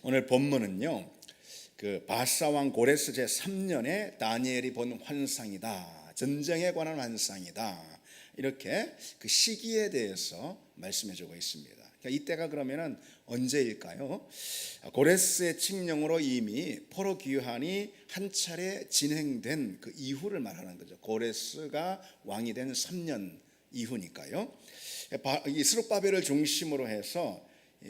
오늘 본문은요, 그 바사왕 고레스 제3년에 다니엘이 본 환상이다, 전쟁에 관한 환상이다, 이렇게 그 시기에 대해서 말씀해주고 있습니다. 그러니까 이때가 그러면은 언제일까요? 고레스의 칙령으로 이미 포로 귀환이 한 차례 진행된 그 이후를 말하는 거죠. 고레스가 왕이 된 3년 이후니까요. 이 스룹바벨을 중심으로 해서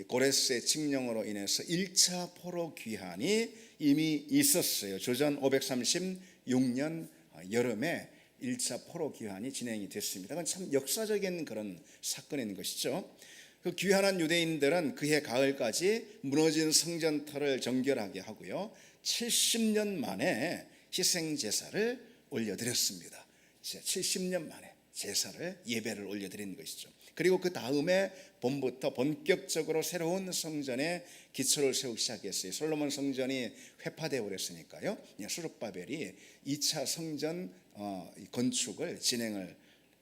고레스의 칙령으로 인해서 1차 포로 귀환이 이미 있었어요. 주전 536년 여름에 1차 포로 귀환이 진행이 됐습니다. 그건 참 역사적인 그런 사건인 것이죠. 그 귀환한 유대인들은 그해 가을까지 무너진 성전터를 정결하게 하고요, 70년 만에 희생 제사를 올려드렸습니다. 70년 만에 제사를, 예배를 올려드린 것이죠. 그리고 그 다음에 봄부터 본격적으로 새로운 성전에 기초를 세우기 시작했어요. 솔로몬 성전이 회파되어 버렸으니까요, 스룹바벨이 2차 성전 건축을 진행을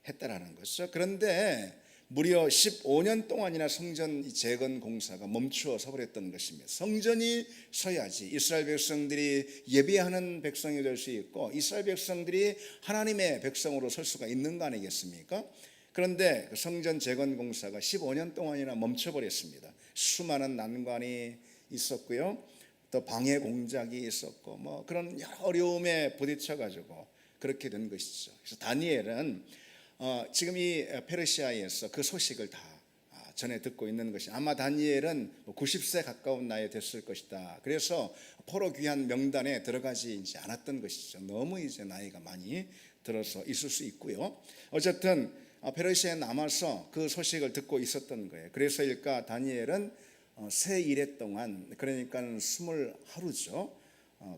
했다라는 것이죠. 그런데 무려 15년 동안이나 성전 재건 공사가 멈추어서 버렸던 것입니다. 성전이 서야지 이스라엘 백성들이 예배하는 백성이 될 수 있고, 이스라엘 백성들이 하나님의 백성으로 설 수가 있는 거 아니겠습니까? 그런데 성전 재건 공사가 15년 동안이나 멈춰버렸습니다. 수많은 난관이 있었고요, 또 방해 공작이 있었고, 뭐 그런 여러 어려움에 부딪혀가지고 그렇게 된 것이죠. 그래서 다니엘은 지금 이 페르시아에서 그 소식을 다 전에 듣고 있는 것이, 아마 다니엘은 90세 가까운 나이에 됐을 것이다. 그래서 포로 귀환 명단에 들어가지 않았던 것이죠. 너무 이제 나이가 많이 들어서 있을 수 있고요. 어쨌든 페르시아에 남아서 그 소식을 듣고 있었던 거예요. 그래서일까 다니엘은 새 이래 동안, 그러니까 20하루죠,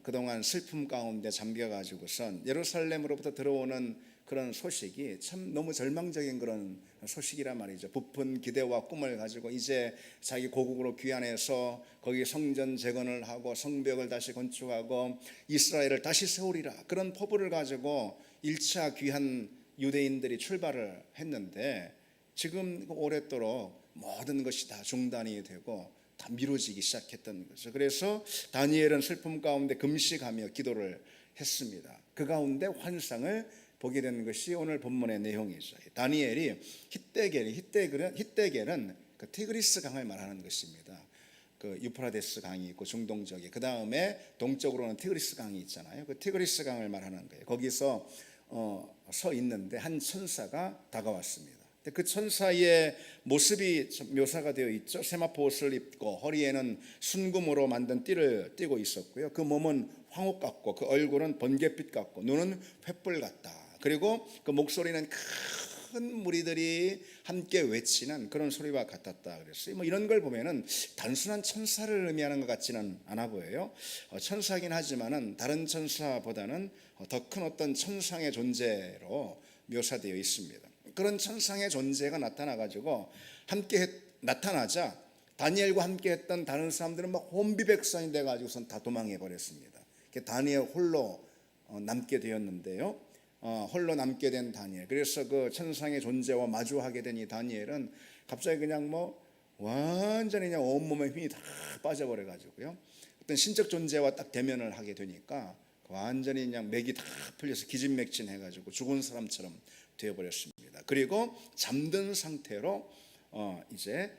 그동안 슬픔 가운데 잠겨가지고선 예루살렘으로부터 들어오는 그런 소식이 참 너무 절망적인 그런 소식이란 말이죠. 부푼 기대와 꿈을 가지고 이제 자기 고국으로 귀환해서 거기 성전 재건을 하고 성벽을 다시 건축하고 이스라엘을 다시 세우리라, 그런 포부를 가지고 1차 귀환 유대인들이 출발을 했는데, 지금 오랫도록 모든 것이 다 중단이 되고 다 미뤄지기 시작했던 거죠. 그래서 다니엘은 슬픔 가운데 금식하며 기도를 했습니다. 그 가운데 환상을 보게 된 것이 오늘 본문의 내용이죠. 다니엘이 히데겔은 그 티그리스 강을 말하는 것입니다. 그 유프라데스 강이 있고 중동쪽에, 그 다음에 동쪽으로는 티그리스 강이 있잖아요. 그 티그리스 강을 말하는 거예요. 거기서 서 있는데 한 천사가 다가왔습니다. 그 천사의 모습이 묘사가 되어 있죠. 세마포 옷을 입고 허리에는 순금으로 만든 띠를 띠고 있었고요. 그 몸은 황옥 같고 그 얼굴은 번갯빛 같고 눈은 횃불 같다. 그리고 그 목소리는 큰 무리들이 함께 외치는 그런 소리와 같았다 그랬어요. 뭐 이런 걸 보면은 단순한 천사를 의미하는 것 같지는 않아 보여요. 천사긴 하지만은 다른 천사보다는 더 큰 어떤 천상의 존재로 묘사되어 있습니다. 그런 천상의 존재가 나타나가지고 함께 나타나자 다니엘과 함께했던 다른 사람들은 막 혼비백산이 돼가지고선 다 도망해 버렸습니다. 다니엘 홀로 남게 되었는데요. 홀로 남게 된 다니엘. 그래서 그 천상의 존재와 마주하게 된 이 다니엘은 갑자기 그냥 뭐 완전히 그냥 온몸에 힘이 다 빠져버려 가지고요, 어떤 신적 존재와 딱 대면을 하게 되니까 완전히 그냥 맥이 다 풀려서 기진맥진해 가지고 죽은 사람처럼 되어버렸습니다. 그리고 잠든 상태로 이제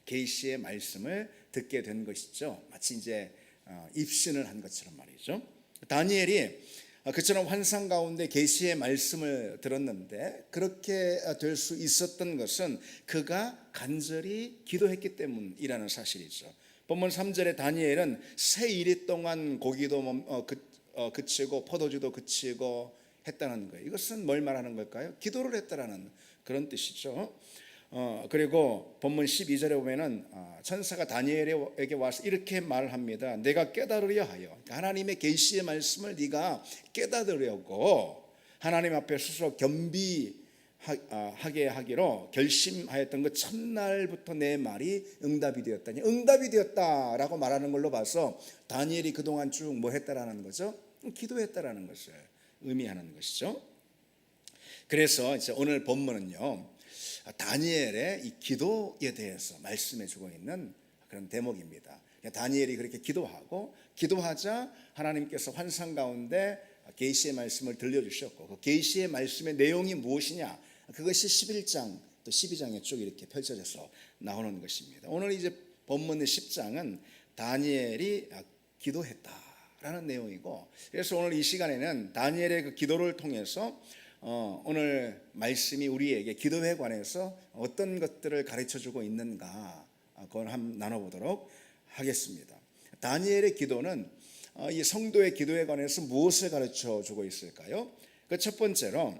계시의 말씀을 듣게 된 것이죠. 마치 이제 입신을 한 것처럼 말이죠. 다니엘이 그처럼 환상 가운데 계시의 말씀을 들었는데, 그렇게 될 수 있었던 것은 그가 간절히 기도했기 때문이라는 사실이죠. 본문 3절에 다니엘은 새 이리 동안 고기도 그치고 포도주도 그치고 했다는 거예요. 이것은 뭘 말하는 걸까요? 기도를 했다라는 그런 뜻이죠. 그리고 본문 12절에 보면은 천사가 다니엘에게 와서 이렇게 말합니다. 내가 깨달으려 하여, 그러니까 하나님의 계시의 말씀을 네가 깨달으려고 하나님 앞에 스스로 겸비하게 하기로 결심하였던 그 첫날부터 내 말이 응답이 되었다니, 응답이 되었다라고 말하는 걸로 봐서 다니엘이 그동안 쭉 뭐 했다라는 거죠? 기도했다라는 것을 의미하는 것이죠. 그래서 이제 오늘 본문은요, 다니엘의 이 기도에 대해서 말씀해 주고 있는 그런 대목입니다. 다니엘이 그렇게 기도하고 기도하자 하나님께서 환상 가운데 계시의 말씀을 들려주셨고 그 계시의 말씀의 내용이 무엇이냐 그것이 11장 또 12장에 쭉 이렇게 펼쳐져서 나오는 것입니다. 오늘 이제 본문의 10장은 다니엘이 기도했다라는 내용이고 그래서 오늘 이 시간에는 다니엘의 그 기도를 통해서 오늘 말씀이 우리에게 기도에 관해서 어떤 것들을 가르쳐주고 있는가 그걸 한번 나눠보도록 하겠습니다. 다니엘의 기도는 이 성도의 기도에 관해서 무엇을 가르쳐주고 있을까요? 그 첫 번째로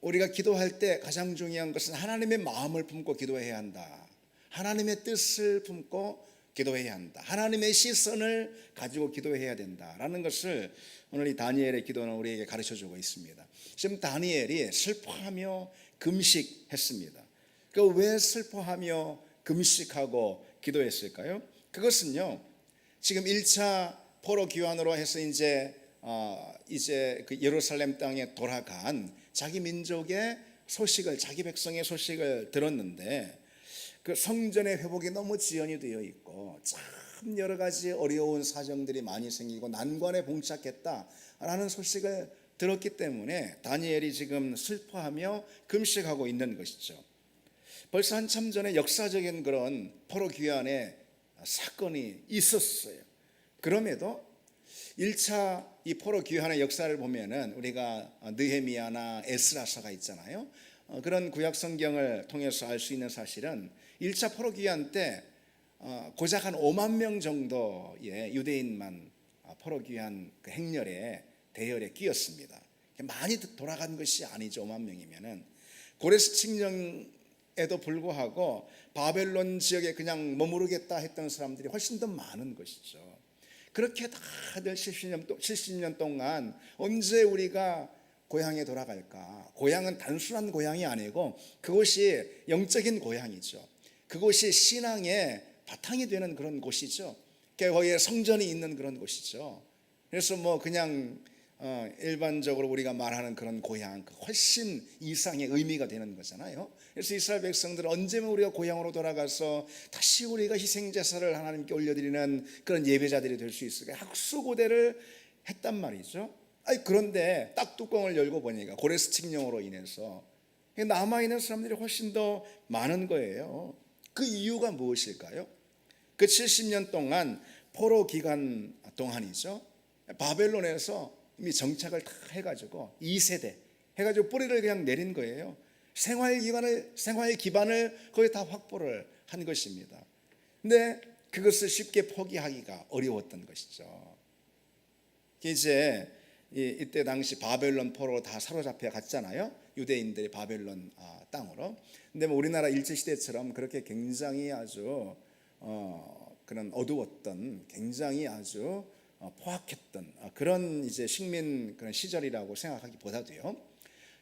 우리가 기도할 때 가장 중요한 것은 하나님의 마음을 품고 기도해야 한다. 하나님의 뜻을 품고 기도해야 한다. 하나님의 시선을 가지고 기도해야 된다라는 것을 오늘 이 다니엘의 기도는 우리에게 가르쳐주고 있습니다. 지금 다니엘이 슬퍼하며 금식했습니다. 그 왜 슬퍼하며 금식하고 기도했을까요? 그것은요 지금 1차 포로 귀환으로 해서 이제 그 예루살렘 땅에 돌아간 자기 민족의 소식을 자기 백성의 소식을 들었는데 그 성전의 회복이 너무 지연이 되어 있고 참 여러 가지 어려운 사정들이 많이 생기고 난관에 봉착했다라는 소식을 들었기 때문에 다니엘이 지금 슬퍼하며 금식하고 있는 것이죠. 벌써 한참 전에 역사적인 그런 포로 귀환의 사건이 있었어요. 그럼에도 1차 이 포로 귀환의 역사를 보면은 우리가 느헤미야나 에스라서가 있잖아요. 그런 구약 성경을 통해서 알 수 있는 사실은 1차 포로 귀환 때 고작 한 5만 명 정도의 유대인만 포로 귀환 그 행렬에 대열에 끼었습니다. 많이 돌아간 것이 아니죠. 5만 명이면은 고레스 칙령에도 불구하고 바벨론 지역에 그냥 머무르겠다 했던 사람들이 훨씬 더 많은 것이죠. 그렇게 다들 70년 동안 언제 우리가 고향에 돌아갈까? 고향은 단순한 고향이 아니고 그곳이 영적인 고향이죠. 그곳이 신앙의 바탕이 되는 그런 곳이죠. 거기에 성전이 있는 그런 곳이죠. 그래서 뭐 그냥 일반적으로 우리가 말하는 그런 고향 훨씬 이상의 의미가 되는 거잖아요. 그래서 이스라엘 백성들은 언제면 우리가 고향으로 돌아가서 다시 우리가 희생제사를 하나님께 올려드리는 그런 예배자들이 될 수 있을까 학수고대를 했단 말이죠. 그런데 딱 뚜껑을 열고 보니까 고레스 칙령으로 인해서 남아있는 사람들이 훨씬 더 많은 거예요. 그 이유가 무엇일까요? 그 70년 동안 포로 기간 동안이죠. 바벨론에서 이미 정착을 다 해가지고 2세대 해가지고 뿌리를 그냥 내린 거예요. 생활 기반을 거의 다 확보를 한 것입니다. 근데 그것을 쉽게 포기하기가 어려웠던 것이죠. 이제 이때 당시 바벨론 포로로 다 사로잡혀 갔잖아요. 유대인들이 바벨론 땅으로. 근데 뭐 우리나라 일제시대처럼 그렇게 굉장히 아주 그런 어두웠던 굉장히 아주 포악했던 그런 이제 식민 그런 시절이라고 생각하기보다도요.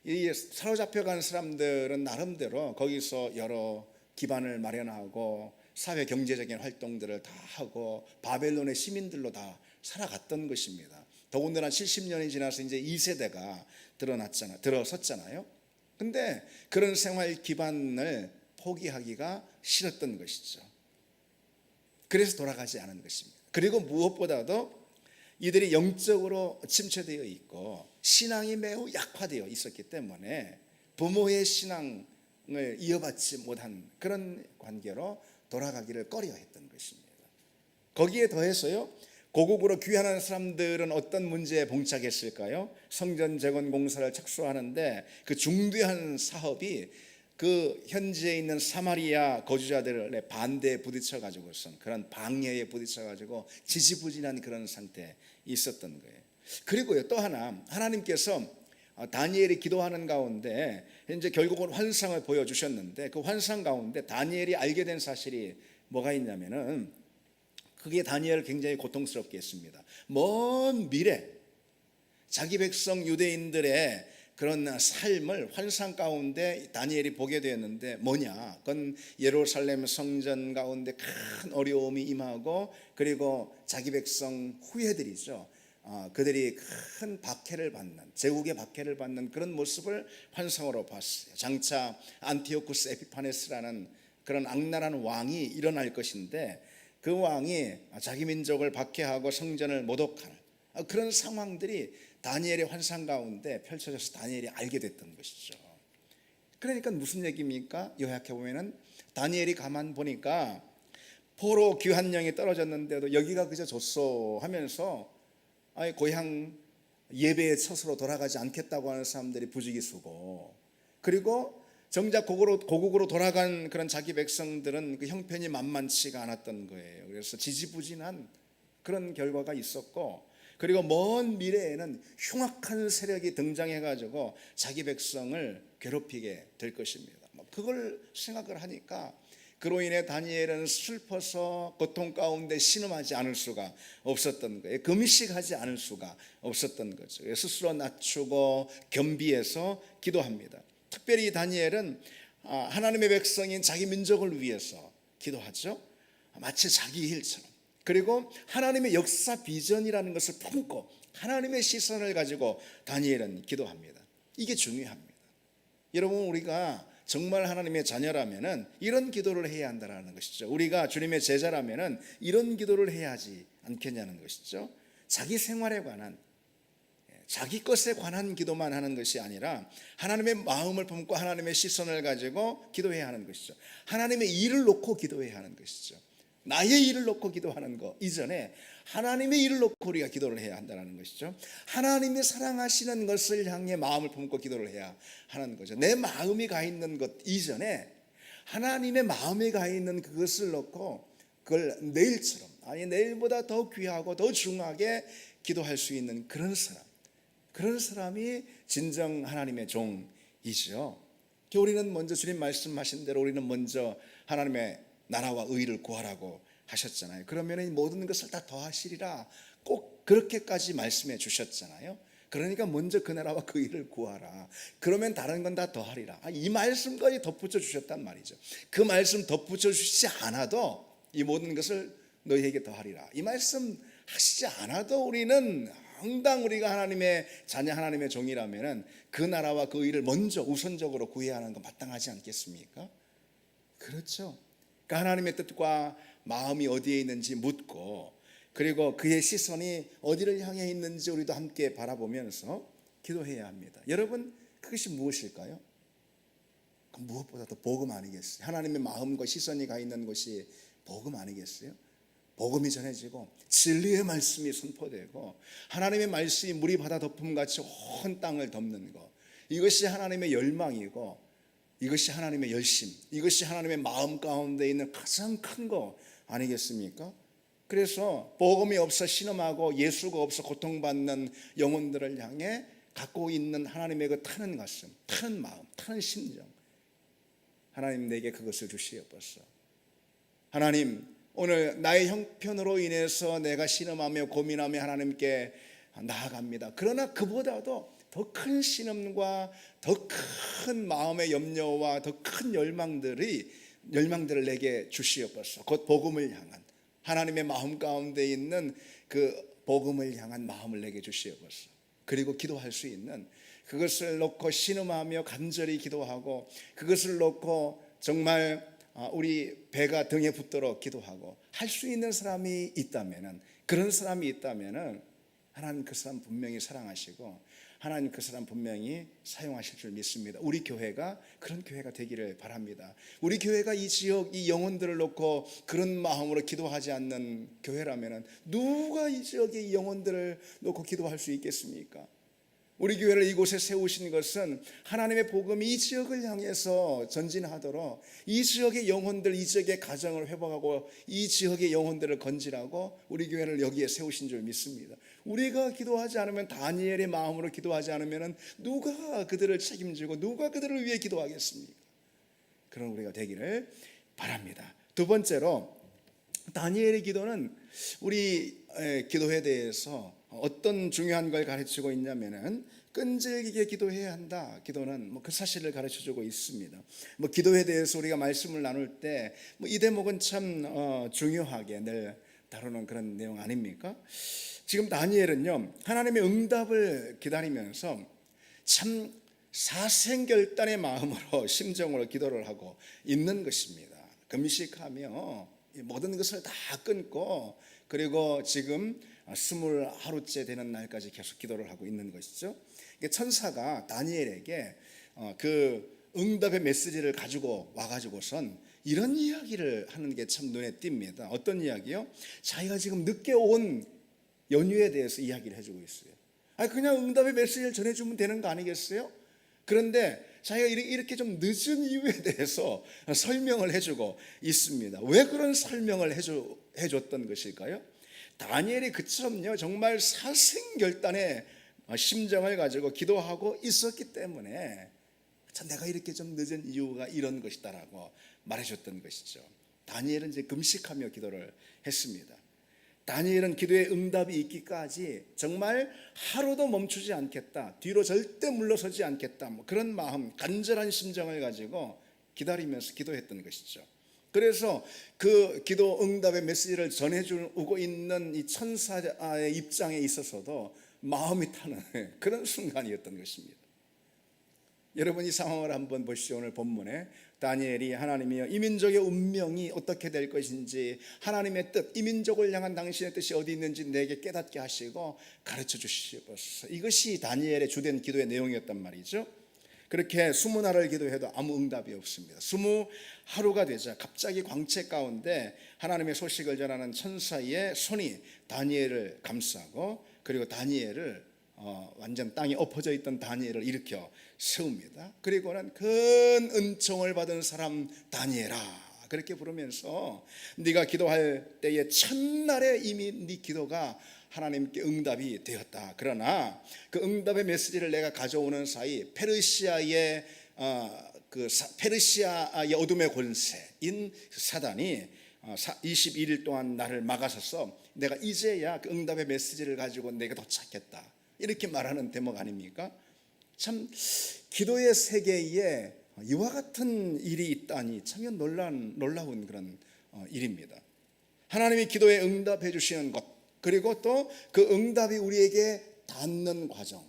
이 사로잡혀간 사람들은 나름대로 거기서 여러 기반을 마련하고 사회 경제적인 활동들을 다 하고 바벨론의 시민들로 다 살아갔던 것입니다. 더군다나 70년이 지나서 이제 2세대가 들어섰잖아요. 근데 그런 생활 기반을 포기하기가 싫었던 것이죠. 그래서 돌아가지 않은 것입니다. 그리고 무엇보다도 이들이 영적으로 침체되어 있고 신앙이 매우 약화되어 있었기 때문에 부모의 신앙을 이어받지 못한 그런 관계로 돌아가기를 꺼려했던 것입니다. 거기에 더해서요, 고국으로 귀환하는 사람들은 어떤 문제에 봉착했을까요? 성전 재건 공사를 착수하는데 그 중대한 사업이 그 현지에 있는 사마리아 거주자들의 반대에 부딪혀가지고선 그런 방해에 부딪혀가지고 지지부진한 그런 상태에 있었던 거예요. 그리고요, 또 하나님께서 다니엘이 기도하는 가운데 이제 결국은 환상을 보여주셨는데 그 환상 가운데 다니엘이 알게 된 사실이 뭐가 있냐면은 그게 다니엘을 굉장히 고통스럽게 했습니다. 먼 미래 자기 백성 유대인들의 그런 삶을 환상 가운데 다니엘이 보게 되었는데 뭐냐? 그건 예루살렘 성전 가운데 큰 어려움이 임하고 그리고 자기 백성 후예들이죠. 그들이 큰 박해를 받는 제국의 박해를 받는 그런 모습을 환상으로 봤어요. 장차 안티오쿠스 에피파네스라는 그런 악랄한 왕이 일어날 것인데 그 왕이 자기 민족을 박해하고 성전을 모독하는 그런 상황들이 다니엘의 환상 가운데 펼쳐져서 다니엘이 알게 됐던 것이죠. 그러니까 무슨 얘기입니까? 요약해 보면은 다니엘이 가만 보니까 포로 귀한 영이 떨어졌는데도 여기가 그저 좋소 하면서 고향 예배의 처소로 돌아가지 않겠다고 하는 사람들이 부지기수고, 그리고 정작 고국으로 돌아간 그런 자기 백성들은 그 형편이 만만치가 않았던 거예요. 그래서 지지부진한 그런 결과가 있었고, 그리고 먼 미래에는 흉악한 세력이 등장해가지고 자기 백성을 괴롭히게 될 것입니다. 그걸 생각을 하니까 그로 인해 다니엘은 슬퍼서 고통 가운데 신음하지 않을 수가 없었던 거예요. 금식하지 않을 수가 없었던 거죠. 스스로 낮추고 겸비해서 기도합니다. 특별히 다니엘은 하나님의 백성인 자기 민족을 위해서 기도하죠. 마치 자기 일처럼. 그리고 하나님의 역사 비전이라는 것을 품고 하나님의 시선을 가지고 다니엘은 기도합니다. 이게 중요합니다. 여러분, 우리가 정말 하나님의 자녀라면은 이런 기도를 해야 한다는 것이죠. 우리가 주님의 제자라면은 이런 기도를 해야 하지 않겠냐는 것이죠. 자기 생활에 관한, 자기 것에 관한 기도만 하는 것이 아니라 하나님의 마음을 품고 하나님의 시선을 가지고 기도해야 하는 것이죠. 하나님의 일을 놓고 기도해야 하는 것이죠. 나의 일을 놓고 기도하는 것 이전에 하나님의 일을 놓고 우리가 기도를 해야 한다는 것이죠. 하나님이 사랑하시는 것을 향해 마음을 품고 기도를 해야 하는 거죠. 내 마음이 가 있는 것 이전에 하나님의 마음에 가 있는 그것을 놓고 그걸 내일처럼, 아니 내일보다 더 귀하고 더 중하게 기도할 수 있는 그런 사람이 진정 하나님의 종이죠. 우리는 먼저 주님 말씀하신 대로 우리는 먼저 하나님의 나라와 의를 구하라고 하셨잖아요. 그러면 이 모든 것을 다 더하시리라 꼭 그렇게까지 말씀해 주셨잖아요. 그러니까 먼저 그 나라와 그 의를 구하라. 그러면 다른 건 다 더하리라. 이 말씀까지 덧붙여 주셨단 말이죠. 그 말씀 덧붙여 주시지 않아도 이 모든 것을 너희에게 더하리라. 이 말씀 하시지 않아도 우리는 항상 우리가 하나님의 자녀, 하나님의 종이라면은 그 나라와 그 의를 먼저 우선적으로 구해야 하는 건 마땅하지 않겠습니까? 그렇죠. 그러니까 하나님의 뜻과 마음이 어디에 있는지 묻고, 그리고 그의 시선이 어디를 향해 있는지 우리도 함께 바라보면서 기도해야 합니다. 여러분, 그것이 무엇일까요? 무엇보다도 복음 아니겠어요? 하나님의 마음과 시선이 가 있는 것이 복음 아니겠어요? 복음이 전해지고 진리의 말씀이 선포되고 하나님의 말씀이 물이 바다 덮음같이 온 땅을 덮는 것, 이것이 하나님의 열망이고 이것이 하나님의 열심, 이것이 하나님의 마음 가운데 있는 가장 큰 거 아니겠습니까? 그래서 복음이 없어 신음하고 예수가 없어 고통받는 영혼들을 향해 갖고 있는 하나님의 그 타는 가슴, 타는 마음, 타는 심정, 하나님 내게 그것을 주시옵소서. 하나님, 오늘 나의 형편으로 인해서 내가 신음하며 고민하며 하나님께 나아갑니다. 그러나 그보다도 더 큰 신음과 더 큰 마음의 염려와 더 큰 열망들을 내게 주시옵소서. 곧 복음을 향한, 하나님의 마음 가운데 있는 그 복음을 향한 마음을 내게 주시옵소서. 그리고 기도할 수 있는, 그것을 놓고 신음하며 간절히 기도하고 그것을 놓고 정말 우리 배가 등에 붙도록 기도하고 할 수 있는 사람이 있다면은, 그런 사람이 있다면은 하나님 그 사람 분명히 사랑하시고 하나님 그 사람 분명히 사용하실 줄 믿습니다. 우리 교회가 그런 교회가 되기를 바랍니다. 우리 교회가 이 지역, 이 영혼들을 놓고 그런 마음으로 기도하지 않는 교회라면 누가 이 지역의 이 영혼들을 놓고 기도할 수 있겠습니까? 우리 교회를 이곳에 세우신 것은 하나님의 복음이 이 지역을 향해서 전진하도록, 이 지역의 영혼들, 이 지역의 가정을 회복하고 이 지역의 영혼들을 건지라고 우리 교회를 여기에 세우신 줄 믿습니다. 우리가 기도하지 않으면, 다니엘의 마음으로 기도하지 않으면 누가 그들을 책임지고 누가 그들을 위해 기도하겠습니까? 그런 우리가 되기를 바랍니다. 두 번째로, 다니엘의 기도는 우리 기도에 대해서 어떤 중요한 걸 가르치고 있냐면은 끈질기게 기도해야 한다. 기도는 그 사실을 가르쳐주고 있습니다. 기도에 대해서 우리가 말씀을 나눌 때 이 대목은 참 중요하게 늘 다루는 그런 내용 아닙니까? 지금 다니엘은요, 하나님의 응답을 기다리면서 참 사생결단의 마음으로, 심정으로 기도를 하고 있는 것입니다. 금식하며 모든 것을 다 끊고 그리고 지금 20하루째 되는 날까지 계속 기도를 하고 있는 것이죠. 천사가 다니엘에게 그 응답의 메시지를 가지고 와가지고선 이런 이야기를 하는 게 참 눈에 띕니다. 어떤 이야기요? 자기가 지금 늦게 온 연유에 대해서 이야기를 해주고 있어요. 그냥 응답의 메시지를 전해주면 되는 거 아니겠어요? 그런데 자기가 이렇게 좀 늦은 이유에 대해서 설명을 해주고 있습니다. 왜 그런 설명을 해줬던 것일까요? 다니엘이 그처럼요 정말 사생결단의 심정을 가지고 기도하고 있었기 때문에 내가 이렇게 좀 늦은 이유가 이런 것이다라고 말해줬던 것이죠. 다니엘은 이제 금식하며 기도를 했습니다. 다니엘은 기도의 응답이 있기까지 정말 하루도 멈추지 않겠다, 뒤로 절대 물러서지 않겠다, 그런 마음, 간절한 심정을 가지고 기다리면서 기도했던 것이죠. 그래서 그 기도 응답의 메시지를 전해주고 있는 이 천사의 입장에 있어서도 마음이 타는 그런 순간이었던 것입니다. 여러분 이 상황을 한번 보시죠. 오늘 본문에 다니엘이 하나님이여 이 민족의 운명이 어떻게 될 것인지 하나님의 뜻, 이 민족을 향한 당신의 뜻이 어디 있는지 내게 깨닫게 하시고 가르쳐 주시옵소서. 이것이 다니엘의 주된 기도의 내용이었단 말이죠. 그렇게 20날을 기도해도 아무 응답이 없습니다. 20하루가 되자 갑자기 광채 가운데 하나님의 소식을 전하는 천사의 손이 다니엘을 감싸고 그리고 다니엘을 완전 땅에 엎어져 있던 다니엘을 일으켜 세웁니다. 그리고는 큰 은총을 받은 사람 다니엘아 그렇게 부르면서 네가 기도할 때에 첫날에 이미 네 기도가 하나님께 응답이 되었다. 그러나 그 응답의 메시지를 내가 가져오는 사이 페르시아의 어둠의 권세인 사단이 21일 동안 나를 막아서서 내가 이제야 그 응답의 메시지를 가지고 내가 도착했다. 이렇게 말하는 대목 아닙니까? 참 기도의 세계에 이와 같은 일이 있다니 참 놀라운 그런 일입니다. 하나님이 기도에 응답해 주시는 것 그리고 또 그 응답이 우리에게 닿는 과정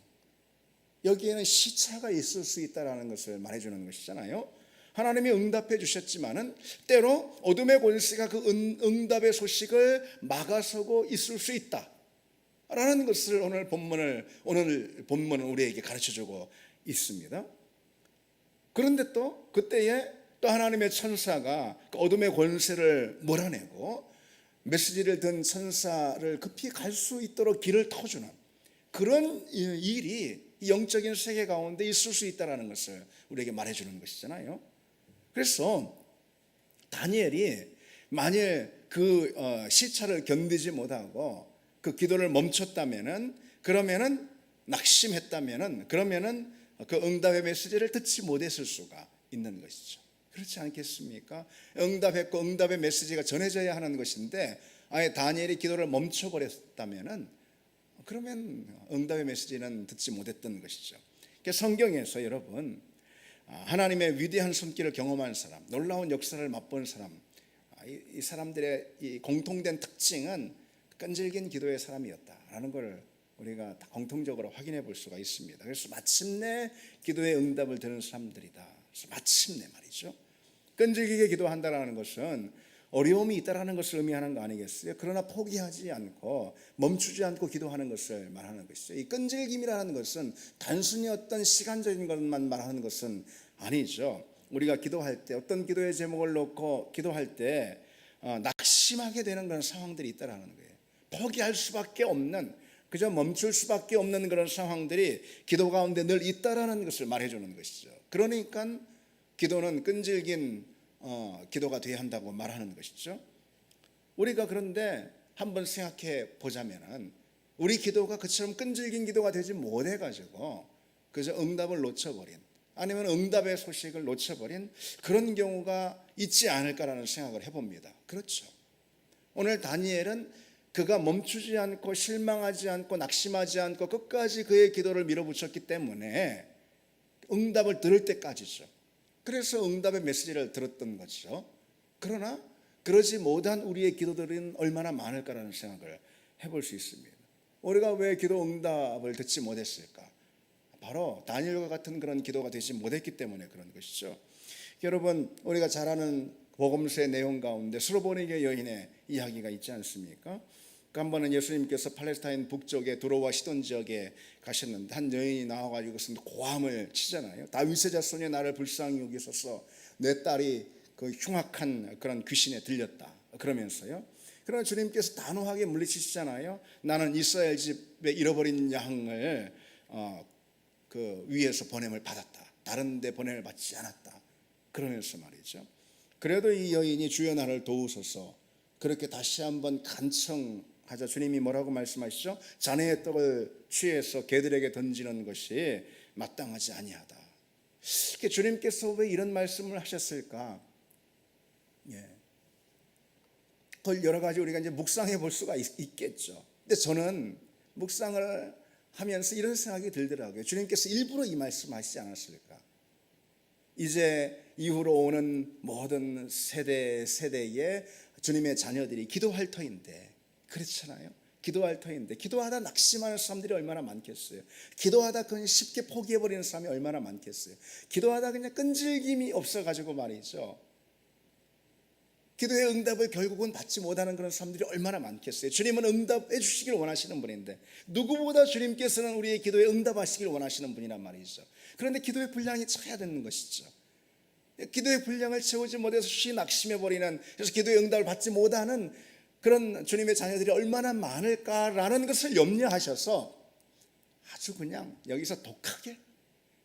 여기에는 시차가 있을 수 있다는 것을 말해주는 것이잖아요. 하나님이 응답해 주셨지만은 때로 어둠의 권세가 그 응답의 소식을 막아서고 있을 수 있다 라는 것을 오늘 본문은 우리에게 가르쳐주고 있습니다. 그런데 또 그때에 또 하나님의 천사가 그 어둠의 권세를 몰아내고 메시지를 든 천사를 급히 갈 수 있도록 길을 터주는 그런 일이 영적인 세계 가운데 있을 수 있다는 것을 우리에게 말해주는 것이잖아요. 그래서 다니엘이 만일 그 시차를 견디지 못하고 그 기도를 멈췄다면은 그러면은 낙심했다면은 그러면은 그 응답의 메시지를 듣지 못했을 수가 있는 것이죠. 그렇지 않겠습니까? 응답했고 응답의 메시지가 전해져야 하는 것인데 아예 다니엘이 기도를 멈춰버렸다면은 그러면 응답의 메시지는 듣지 못했던 것이죠. 성경에서 여러분 하나님의 위대한 손길을 경험한 사람, 놀라운 역사를 맛본 사람, 이 사람들의 이 공통된 특징은 끈질긴 기도의 사람이었다라는 걸 우리가 다 공통적으로 확인해 볼 수가 있습니다. 그래서 마침내 기도의 응답을 들은 사람들이다. 그래서 마침내 말이죠. 끈질기게 기도한다라는 것은 어려움이 있다라는 것을 의미하는 거 아니겠어요? 그러나 포기하지 않고 멈추지 않고 기도하는 것을 말하는 것이죠. 이 끈질김이라는 것은 단순히 어떤 시간적인 것만 말하는 것은 아니죠. 우리가 기도할 때 어떤 기도의 제목을 놓고 기도할 때 낙심하게 되는 그런 상황들이 있다라는 거예요. 포기할 수밖에 없는 그저 멈출 수밖에 없는 그런 상황들이 기도 가운데 늘 있다라는 것을 말해주는 것이죠. 그러니까 기도는 끈질긴 기도가 되어야 한다고 말하는 것이죠. 우리가 그런데 한번 생각해 보자면은 우리 기도가 그처럼 끈질긴 기도가 되지 못해가지고 그저 응답을 놓쳐버린 아니면 응답의 소식을 놓쳐버린 그런 경우가 있지 않을까라는 생각을 해봅니다. 그렇죠. 오늘 다니엘은 그가 멈추지 않고 실망하지 않고 낙심하지 않고 끝까지 그의 기도를 밀어붙였기 때문에 응답을 들을 때까지죠. 그래서 응답의 메시지를 들었던 거죠. 그러나 그러지 못한 우리의 기도들은 얼마나 많을까라는 생각을 해볼 수 있습니다. 우리가 왜 기도 응답을 듣지 못했을까? 바로 다니엘과 같은 그런 기도가 되지 못했기 때문에 그런 것이죠. 여러분 우리가 잘 아는 복음서의 내용 가운데 스로보니게 여인의 이야기가 있지 않습니까? 그 한 번은 예수님께서 팔레스타인 북쪽에 두로와 시돈 지역에 가셨는데 한 여인이 나와가지고 고함을 치잖아요. 다윗의 자손이 나를 불쌍히 여기소서, 내 딸이 그 흉악한 그런 귀신에 들렸다 그러면서요. 그러나 주님께서 단호하게 물리치시잖아요. 나는 이스라엘 집에 잃어버린 양을 그 위에서 보냄을 받았다, 다른 데 보냄을 받지 않았다 그러면서 말이죠. 그래도 이 여인이 주여 나를 도우소서 그렇게 다시 한번 간청하자 주님이 뭐라고 말씀하시죠? 자네의 떡을 취해서 개들에게 던지는 것이 마땅하지 아니하다. 주님께서 왜 이런 말씀을 하셨을까? 그걸 여러 가지 우리가 이제 묵상해 볼 수가 있겠죠. 근데 저는 묵상을 하면서 이런 생각이 들더라고요. 주님께서 일부러 이 말씀하시지 않았을까? 이제 이후로 오는 모든 세대의 주님의 자녀들이 기도할 터인데, 그렇잖아요. 기도할 터인데 기도하다 낙심하는 사람들이 얼마나 많겠어요. 기도하다 그냥 쉽게 포기해버리는 사람이 얼마나 많겠어요. 기도하다 그냥 끈질김이 없어가지고 말이죠, 기도의 응답을 결국은 받지 못하는 그런 사람들이 얼마나 많겠어요. 주님은 응답해 주시길 원하시는 분인데 누구보다 주님께서는 우리의 기도에 응답하시길 원하시는 분이란 말이죠. 그런데 기도의 분량이 차야 되는 것이죠. 기도의 분량을 채우지 못해서 쉬 낙심해버리는, 그래서 기도의 응답을 받지 못하는 그런 주님의 자녀들이 얼마나 많을까라는 것을 염려하셔서 아주 그냥 여기서 독하게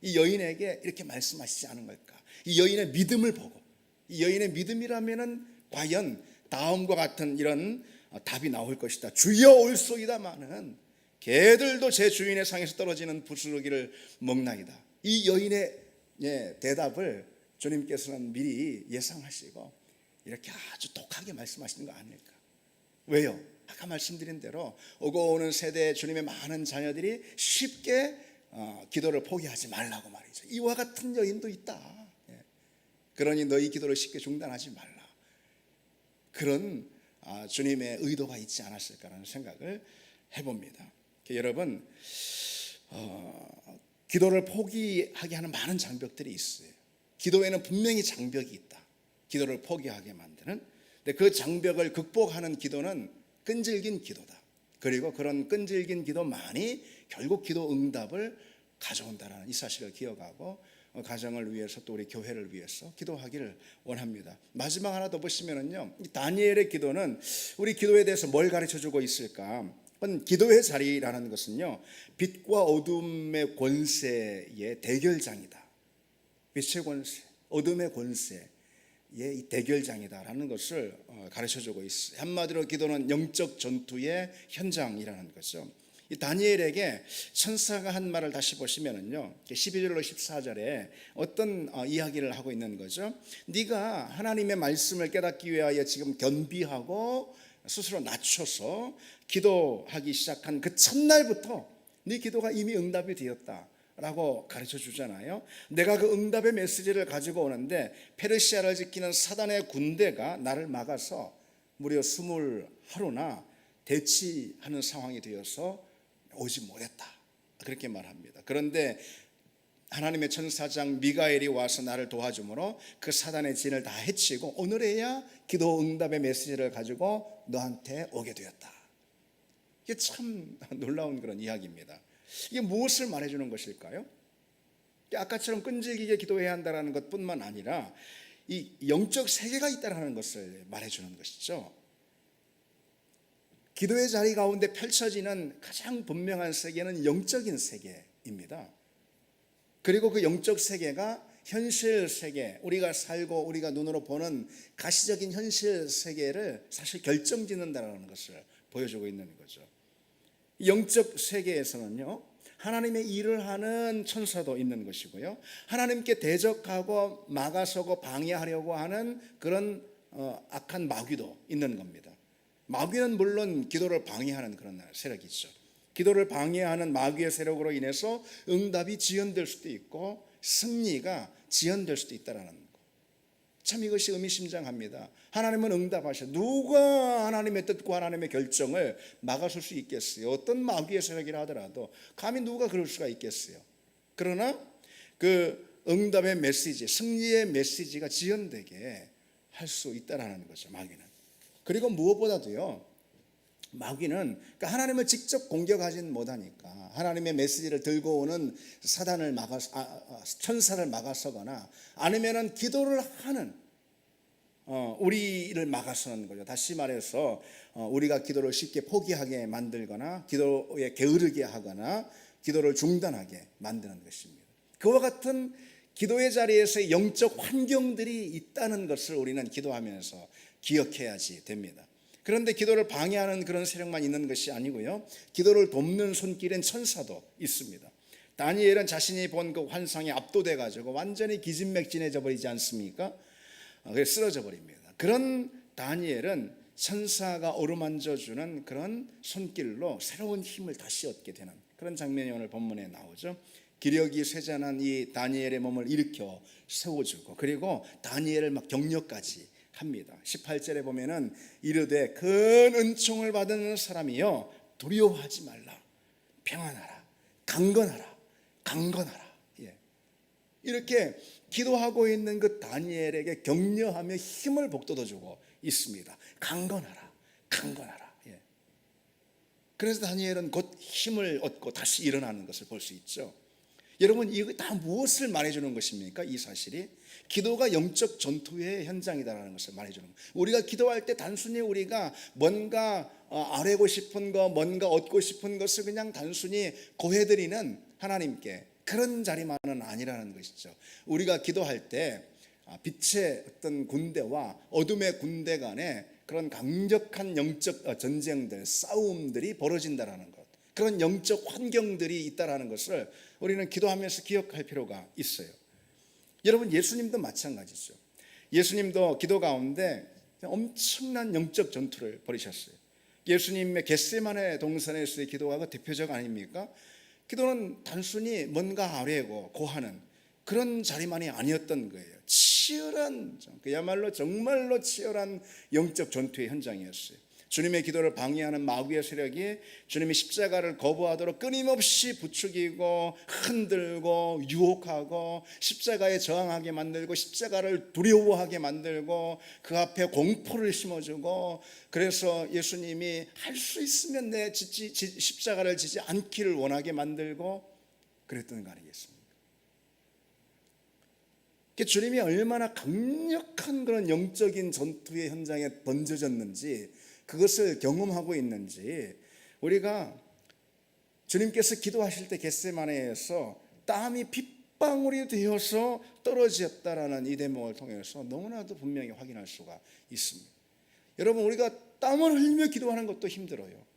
이 여인에게 이렇게 말씀하시지 않은 걸까? 이 여인의 믿음을 보고, 이 여인의 믿음이라면은 과연 다음과 같은 이런 답이 나올 것이다. 주여 올소이다마는 개들도 제 주인의 상에서 떨어지는 부스러기를 먹나이다. 이 여인의 대답을 주님께서는 미리 예상하시고 이렇게 아주 독하게 말씀하시는 거 아닐까? 왜요? 아까 말씀드린 대로 오고 오는 세대의 주님의 많은 자녀들이 쉽게 기도를 포기하지 말라고 말이죠. 이와 같은 여인도 있다. 그러니 너희 기도를 쉽게 중단하지 말라. 그런 주님의 의도가 있지 않았을까라는 생각을 해봅니다. 여러분, 기도를 포기하게 하는 많은 장벽들이 있어요. 기도에는 분명히 장벽이 있다. 기도를 포기하게 만드는. 근데 그 장벽을 극복하는 기도는 끈질긴 기도다. 그리고 그런 끈질긴 기도만이 결국 기도 응답을 가져온다는 이 사실을 기억하고 가정을 위해서 또 우리 교회를 위해서 기도하기를 원합니다. 마지막 하나 더 보시면은요, 다니엘의 기도는 우리 기도에 대해서 뭘 가르쳐주고 있을까? 기도의 자리라는 것은요, 빛과 어둠의 권세의 대결장이다. 빛의 권세, 어둠의 권세의 이 대결장이다라는 것을 가르쳐주고 있어요. 한마디로 기도는 영적 전투의 현장이라는 거죠. 이 다니엘에게 천사가 한 말을 다시 보시면은요, 12절로 14절에 어떤 이야기를 하고 있는 거죠. 네가 하나님의 말씀을 깨닫기 위하여 지금 겸비하고 스스로 낮춰서 기도하기 시작한 그 첫날부터 네 기도가 이미 응답이 되었다라고 가르쳐 주잖아요. 내가 그 응답의 메시지를 가지고 오는데 페르시아를 지키는 사단의 군대가 나를 막아서 무려 20하루나 대치하는 상황이 되어서 오지 못했다, 그렇게 말합니다. 그런데 하나님의 천사장 미가엘이 와서 나를 도와주므로 그 사단의 진을 다 해치고 오늘에야 기도 응답의 메시지를 가지고 너한테 오게 되었다. 이게 참 놀라운 그런 이야기입니다. 이게 무엇을 말해주는 것일까요? 아까처럼 끈질기게 기도해야 한다는 것뿐만 아니라 이 영적 세계가 있다는 것을 말해주는 것이죠. 기도의 자리 가운데 펼쳐지는 가장 분명한 세계는 영적인 세계입니다. 그리고 그 영적 세계가 현실 세계, 우리가 살고 우리가 눈으로 보는 가시적인 현실 세계를 사실 결정짓는다는 것을 보여주고 있는 거죠. 영적 세계에서는요, 하나님의 일을 하는 천사도 있는 것이고요, 하나님께 대적하고 막아서고 방해하려고 하는 그런 악한 마귀도 있는 겁니다. 마귀는 물론 기도를 방해하는 그런 세력이죠. 기도를 방해하는 마귀의 세력으로 인해서 응답이 지연될 수도 있고 승리가 지연될 수도 있다는 거. 참 이것이 의미심장합니다. 하나님은 응답하셔. 누가 하나님의 뜻과 하나님의 결정을 막아설 수 있겠어요? 어떤 마귀의 세력이라 하더라도 감히 누가 그럴 수가 있겠어요? 그러나 그 응답의 메시지, 승리의 메시지가 지연되게 할 수 있다라는 거죠. 마귀는. 그리고 무엇보다도요, 마귀는 그러니까 하나님을 직접 공격하진 못하니까 하나님의 메시지를 들고 오는 사단을 천사를 막아서거나 아니면은 기도를 하는 우리를 막아서는 거죠. 다시 말해서 우리가 기도를 쉽게 포기하게 만들거나 기도에 게으르게 하거나 기도를 중단하게 만드는 것입니다. 그와 같은 기도의 자리에서의 영적 환경들이 있다는 것을 우리는 기도하면서 기억해야지 됩니다. 그런데 기도를 방해하는 그런 세력만 있는 것이 아니고요, 기도를 돕는 손길엔 천사도 있습니다. 다니엘은 자신이 본 그 환상에 압도돼 가지고 완전히 기진맥진해져 버리지 않습니까? 그래서 쓰러져 버립니다. 그런 다니엘은 천사가 어루만져주는 그런 손길로 새로운 힘을 다시 얻게 되는 그런 장면이 오늘 본문에 나오죠. 기력이 쇠잔한 이 다니엘의 몸을 일으켜 세워주고, 그리고 다니엘을 막 격려까지 합니다. 18절에 보면은 이르되 큰 은총을 받은 사람이여 두려워하지 말라, 평안하라, 강건하라, 강건하라. 이렇게 기도하고 있는 그 다니엘에게 격려하며 힘을 북돋아주고 있습니다. 강건하라, 강건하라. 그래서 다니엘은 곧 힘을 얻고 다시 일어나는 것을 볼 수 있죠. 여러분, 이거 다 무엇을 말해주는 것입니까? 이 사실이 기도가 영적 전투의 현장이다라는 것을 말해주는 거예요. 우리가 기도할 때 단순히 우리가 뭔가 아뢰고 싶은 거, 뭔가 얻고 싶은 것을 그냥 단순히 고해드리는 하나님께 그런 자리만은 아니라는 것이죠. 우리가 기도할 때 빛의 어떤 군대와 어둠의 군대 간에 그런 강력한 영적 전쟁들, 싸움들이 벌어진다라는 것, 그런 영적 환경들이 있다라는 것을 우리는 기도하면서 기억할 필요가 있어요. 여러분, 예수님도 마찬가지죠. 예수님도 기도 가운데 엄청난 영적 전투를 벌이셨어요. 예수님의 겟세마네 동산에서의 기도가 대표적 아닙니까? 기도는 단순히 뭔가 아뢰고 고하는 그런 자리만이 아니었던 거예요. 치열한, 그야말로 정말로 치열한 영적 전투의 현장이었어요. 주님의 기도를 방해하는 마귀의 세력이 주님의 십자가를 거부하도록 끊임없이 부추기고 흔들고 유혹하고 십자가에 저항하게 만들고 십자가를 두려워하게 만들고 그 앞에 공포를 심어주고, 그래서 예수님이 할 수 있으면 내 십자가를 지지 않기를 원하게 만들고 그랬던 거 아니겠습니까? 주님이 얼마나 강력한 그런 영적인 전투의 현장에 던져졌는지, 그것을 경험하고 있는지, 우리가 주님께서 기도하실 때 겟세마네에서 땀이 핏방울이 되어서 떨어졌다라는 이 대목을 통해서 너무나도 분명히 확인할 수가 있습니다. 여러분, 우리가 땀을 흘리며 기도하는 것도 힘들어요.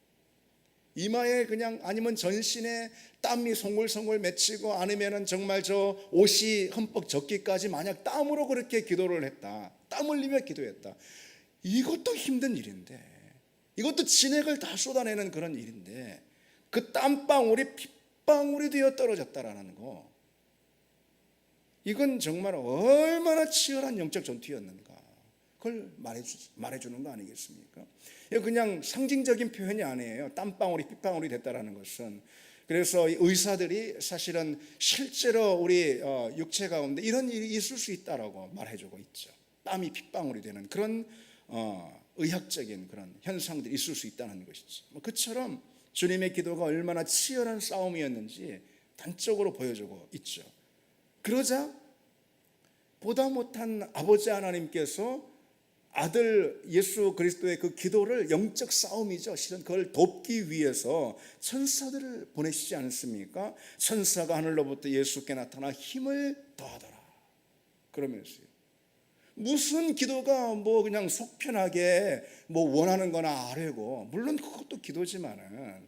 이마에 그냥, 아니면 전신에 땀이 송골송골 맺히고, 아니면은 정말 저 옷이 흠뻑 젖기까지 만약 땀으로 그렇게 기도를 했다, 땀 흘리며 기도했다, 이것도 힘든 일인데, 이것도 진액을 다 쏟아내는 그런 일인데, 그 땀방울이 핏방울이 되어 떨어졌다라는 거, 이건 정말 얼마나 치열한 영적 전투였는가, 그걸 말해주는 거 아니겠습니까? 그냥 상징적인 표현이 아니에요. 땀방울이 핏방울이 됐다라는 것은. 그래서 의사들이 사실은 실제로 우리 육체 가운데 이런 일이 있을 수 있다라고 말해주고 있죠. 땀이 핏방울이 되는 그런 의학적인 그런 현상들이 있을 수 있다는 것이죠. 그처럼 주님의 기도가 얼마나 치열한 싸움이었는지 단적으로 보여주고 있죠. 그러자 보다 못한 아버지 하나님께서 아들 예수 그리스도의 그 기도를, 영적 싸움이죠, 실은 그걸 돕기 위해서 천사들을 보내시지 않습니까? 천사가 하늘로부터 예수께 나타나 힘을 더하더라 그러면서요, 무슨 기도가 뭐 그냥 속편하게 뭐 원하는 거나 아뢰고, 물론 그것도 기도지만은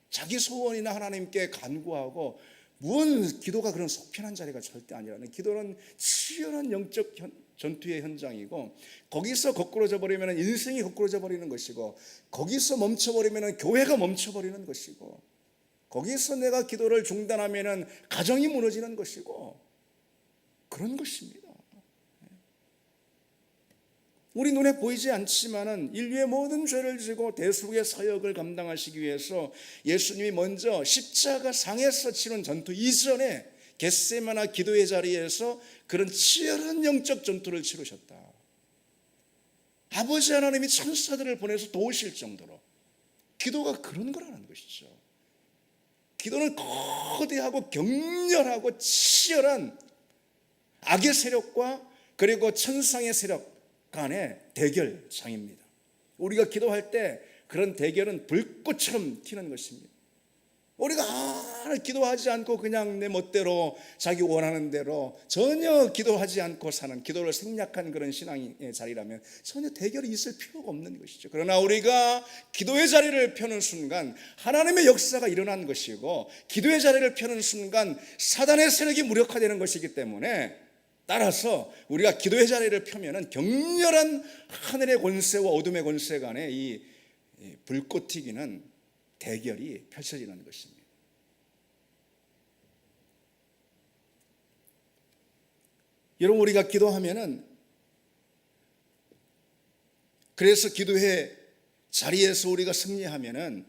자기 소원이나 하나님께 간구하고, 무슨 기도가 그런 속편한 자리가 절대 아니라는, 기도는 치열한 영적 전투의 현장이고, 거기서 거꾸로져 버리면 인생이 거꾸로져 버리는 것이고, 거기서 멈춰버리면 교회가 멈춰버리는 것이고, 거기서 내가 기도를 중단하면 가정이 무너지는 것이고, 그런 것입니다. 우리 눈에 보이지 않지만은 인류의 모든 죄를 지고 대속의 사역을 감당하시기 위해서 예수님이 먼저 십자가 상에서 치른 전투 이전에 겟세마네 기도의 자리에서 그런 치열한 영적 전투를 치르셨다. 아버지 하나님이 천사들을 보내서 도우실 정도로 기도가 그런 거라는 것이죠. 기도는 거대하고 격렬하고 치열한 악의 세력과 그리고 천상의 세력 간의 대결장입니다. 우리가 기도할 때 그런 대결은 불꽃처럼 튀는 것입니다. 우리가 기도하지 않고 그냥 내 멋대로 자기 원하는 대로 전혀 기도하지 않고 사는, 기도를 생략한 그런 신앙의 자리라면 전혀 대결이 있을 필요가 없는 것이죠. 그러나 우리가 기도의 자리를 펴는 순간 하나님의 역사가 일어난 것이고, 기도의 자리를 펴는 순간 사단의 세력이 무력화되는 것이기 때문에, 따라서 우리가 기도의 자리를 펴면은 격렬한 하늘의 권세와 어둠의 권세 간의 이 불꽃 튀기는 대결이 펼쳐지는 것입니다. 여러분, 우리가 기도하면은, 그래서 기도의 자리에서 우리가 승리하면은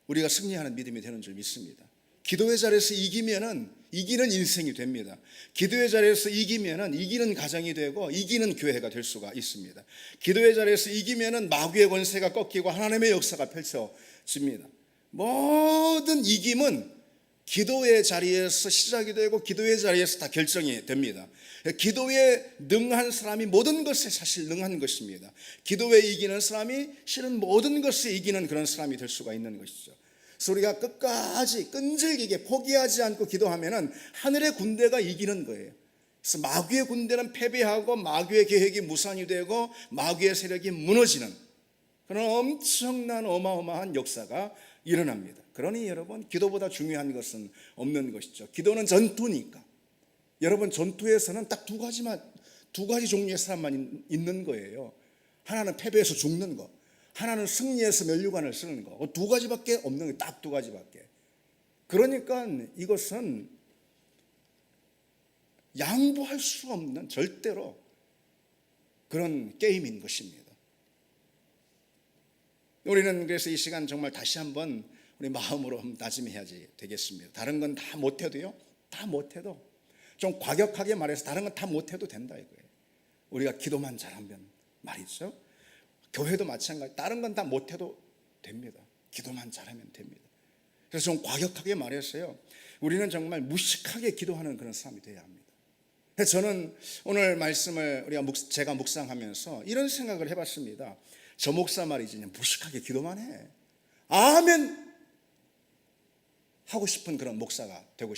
우리가 승리하는 믿음이 되는 줄 믿습니다. 기도의 자리에서 이기면은 이기는 인생이 됩니다. 기도의 자리에서 이기면은 이기는 가정이 되고 이기는 교회가 될 수가 있습니다. 기도의 자리에서 이기면은 마귀의 권세가 꺾이고 하나님의 역사가 펼쳐집니다. 모든 이김은 기도의 자리에서 시작이 되고 기도의 자리에서 다 결정이 됩니다. 기도에 능한 사람이 모든 것에 사실 능한 것입니다. 기도에 이기는 사람이 실은 모든 것에 이기는 그런 사람이 될 수가 있는 것이죠. 그래서 우리가 끝까지 끈질기게 포기하지 않고 기도하면은 하늘의 군대가 이기는 거예요. 그래서 마귀의 군대는 패배하고 마귀의 계획이 무산이 되고 마귀의 세력이 무너지는 그런 엄청난 어마어마한 역사가 일어납니다. 그러니 여러분, 기도보다 중요한 것은 없는 것이죠. 기도는 전투니까. 여러분, 전투에서는 딱 두 가지 종류의 사람만 있는 거예요. 하나는 패배해서 죽는 거, 하나는 승리해서 면류관을 쓰는 거. 두 가지밖에 없는 거예요. 딱 두 가지밖에. 그러니까 이것은 양보할 수 없는 절대로 그런 게임인 것입니다. 우리는 그래서 이 시간 정말 다시 한번 우리 마음으로 다짐해야지 되겠습니다. 다른 건 다 못해도요, 다 못해도 좀 과격하게 말해서 다른 건 다 못해도 된다 이거예요. 우리가 기도만 잘하면 말이죠. 교회도 마찬가지. 다른 건 다 못해도 됩니다. 기도만 잘하면 됩니다. 그래서 좀 과격하게 말해서요, 우리는 정말 무식하게 기도하는 그런 사람이 되어야 합니다. 그래서 저는 오늘 말씀을 제가 묵상하면서 이런 생각을 해봤습니다. 저 목사 말이지, 무식하게 기도만 해. 아멘 하고 싶은 그런 목사가 되고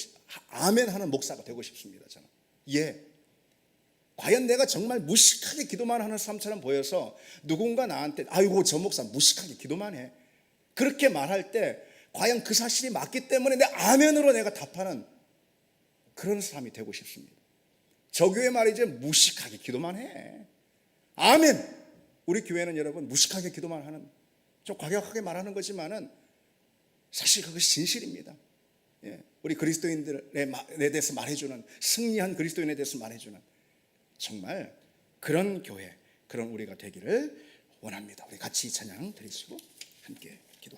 아멘 하는 목사가 되고 싶습니다. 저는. 예. 과연 내가 정말 무식하게 기도만 하는 사람처럼 보여서 누군가 나한테 아이고 저 목사 무식하게 기도만 해, 그렇게 말할 때 과연 그 사실이 맞기 때문에 내 아멘으로 내가 답하는 그런 사람이 되고 싶습니다. 저 교회 말이지, 무식하게 기도만 해. 아멘. 우리 교회는 여러분 무식하게 기도만 하는, 좀 과격하게 말하는 거지만은 사실 그것이 진실입니다. 예. 우리 그리스도인들에 대해서 말해주는, 승리한 그리스도인에 대해서 말해주는 정말 그런 교회, 그런 우리가 되기를 원합니다. 우리 같이 찬양 드리시고 함께 기도하시죠.